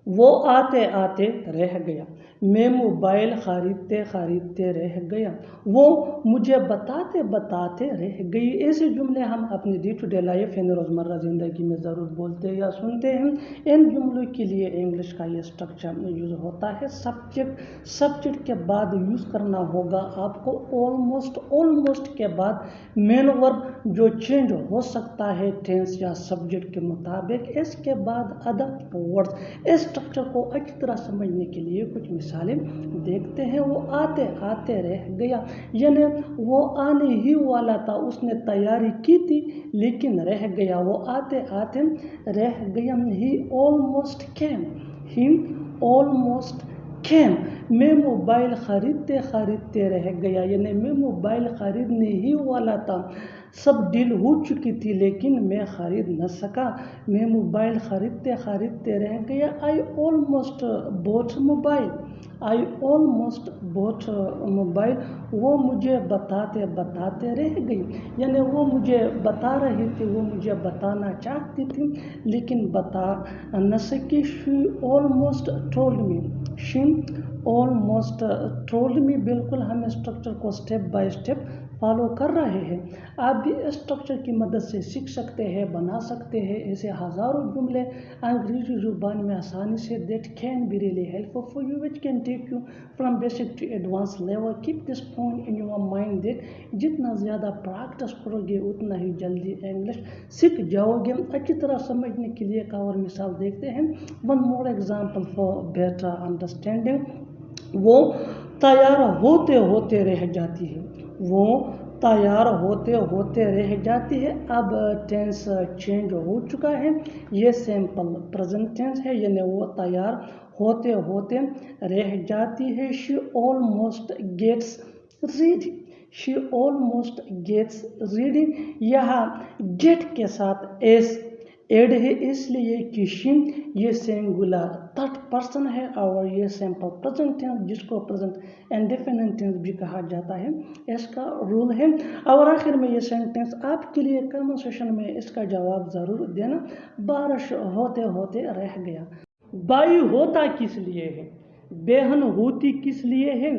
وہ آتے آتے رہ گیا، میں موبائل خریدتے خریدتے رہ گیا، وہ مجھے بتاتے بتاتے رہ گئی۔ ایسے جملے ہم اپنی ڈے ٹو ڈے لائف یعنی روزمرہ زندگی میں ضرور بولتے یا سنتے ہیں۔ ان جملوں کے لیے انگلش کا یہ اسٹرکچر یوز ہوتا ہے۔ سبجیکٹ کے بعد یوز کرنا ہوگا آپ کو آلموسٹ کے بعد مین ورب جو چینج ہو سکتا ہے ٹینس یا سبجیکٹ کے مطابق، اس کے بعد ادر ورڈز۔ اس اسٹرکچر کو اچھی طرح سمجھنے کے لیے کچھ مثالیں دیکھتے ہیں۔ وہ آتے آتے رہ گیا، یعنی وہ آنے ہی والا تھا، اس نے تیاری کی تھی لیکن رہ گیا۔ وہ آتے آتے رہ گیا۔ He almost came. میں موبائل خریدتے خریدتے رہ گیا، یعنی میں موبائل خریدنے ہی والا تھا، سب ڈیل ہو چکی تھی لیکن میں خرید نہ سکا۔ میں موبائل خریدتے خریدتے رہ گیا۔ I almost bought mobile. وہ مجھے بتاتے بتاتے رہ گئی، یعنی وہ مجھے بتا رہی تھی، وہ مجھے بتانا چاہتی تھی لیکن بتا نہ سکی۔ She almost told me. بالکل ہم اسٹرکچر کو اسٹیپ بائی اسٹیپ فالو کر رہے ہیں۔ آپ بھی اسٹرکچر کی مدد سے سیکھ سکتے ہیں، بنا سکتے ہیں ایسے ہزاروں جملے انگریزی زبان میں آسانی سے that can be really helpful for you, which can take you from basic to advanced level. Keep this point in your mind that جتنا زیادہ پریکٹس کرو گے اتنا ہی جلدی انگلش سیکھ جاؤ گے۔ اچھی طرح سمجھنے کے لیے ایک اور مثال دیکھتے ہیں۔ One more example for better understanding. وہ تیار ہوتے ہوتے رہ جاتی ہے، وہ تیار ہوتے ہوتے رہ جاتی ہے۔ اب ٹینس چینج ہو چکا ہے، یہ سمپل پریزنٹ ٹینس ہے، یعنی وہ تیار ہوتے ہوتے رہ جاتی ہے۔ She almost gets ready. یہاں get کے ساتھ ایس ایڈ ہے اس لیے کہ she یہ سنگولر تھرڈ پرسن ہے اور یہ سمپل پریزنٹ ٹینس جس کو پریزنٹ انڈیفینٹ ٹینس بھی کہا جاتا ہے، اس کا رول ہے۔ اور آخر میں یہ سینٹینس آپ کے لیے کمنٹ سیکشن میں اس کا جواب ضرور دینا۔ بارش ہوتے ہوتے رہ گیا۔ بھائی ہوتا کس لیے ہے، بہن ہوتی کس لیے ہے،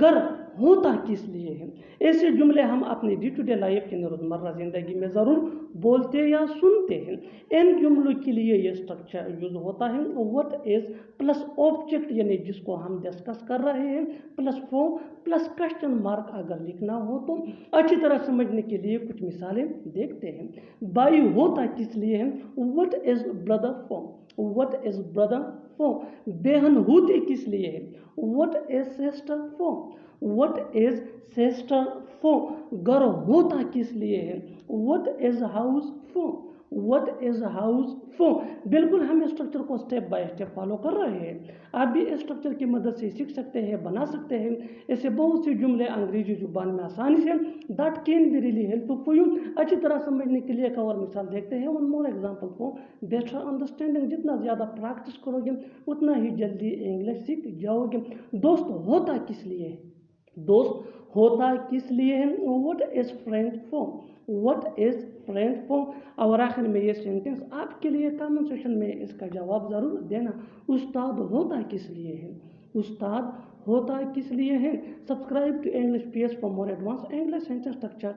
گھر ہوتا کس لیے ہے۔ ایسے جملے ہم اپنی ڈے ٹو ڈے لائف یعنی روزمرہ زندگی میں ضرور بولتے یا سنتے ہیں۔ ان جملوں کے لیے یہ اسٹرکچر یوز ہوتا ہے what is پلس آبجیکٹ یعنی جس کو ہم ڈسکس کر رہے ہیں plus form plus question mark اگر لکھنا ہو تو۔ اچھی طرح سمجھنے کے لیے کچھ مثالیں دیکھتے ہیں۔ بھائی ہوتا کس لیے ہے what is brother for. بہن ہوتی کس لیے ہے what is sister for. گھر ہوتا کس لیے ہے what is house for. بالکل ہم اسٹرکچر کو اسٹیپ بائی اسٹیپ فالو کر رہے ہیں۔ آپ بھی اسٹرکچر کی مدد سے سیکھ سکتے ہیں، بنا سکتے ہیں ایسے بہت سے جملے انگریزی زبان میں آسانی سے that can be really helpful for you. اچھی طرح سمجھنے کے لیے ایک اور مثال دیکھتے ہیں۔ One more example for better understanding. جتنا زیادہ پریکٹس کرو گے اتنا ہی جلدی انگلش سیکھ جاؤ گے۔ دوست ہوتا کس لیے ہے، what is friend for. اور آخر میں یہ سینٹینس آپ کے لیے کامنٹ سیکشن میں اس کا جواب ضرور دینا۔ استاد ہوتا کس لیے ہے، subscribe to English PS for more advanced English sentence structure.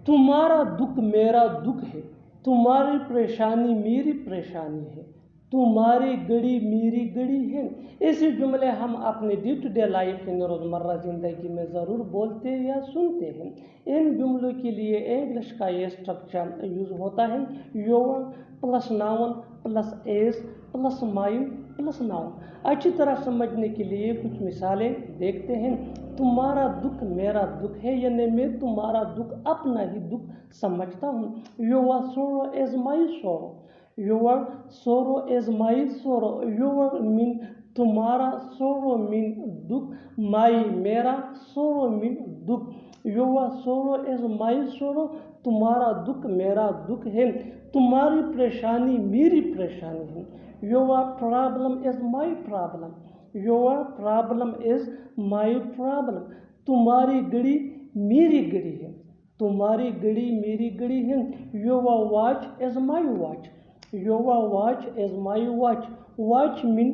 تمہارا دکھ میرا دکھ ہے، تمہاری پریشانی میری پریشانی ہے، تمہاری گھڑی میری گھڑی ہے۔ ایسے جملے ہم اپنے ڈے ٹو ڈے لائف یعنی روزمرہ زندگی میں ضرور بولتے یا سنتے ہیں۔ ان جملوں کے لیے انگلش کا یہ اسٹرکچر یوز ہوتا ہے your plus noun plus is plus my plus noun. اچھی طرح سمجھنے کے لیے کچھ مثالیں دیکھتے ہیں۔ تمہارا دکھ میرا دکھ ہے، یعنی میں تمہارا دکھ اپنا ہی دکھ سمجھتا ہوں۔ your sorrow is my sorrow. your mean تمہارا sorrow mean دکھ، my میرا sorrow mean دکھ۔ your sorrow is my sorrow. تمہارا دکھ میرا دکھ ہے، تمہاری پریشانی میری پریشانی ہے۔ your problem is my problem. تمہاری گھڑی میری گھڑی ہے، تمہاری گھڑی میری گھڑی ہے۔ your watch is my watch. Your watch is my watch. Watch mean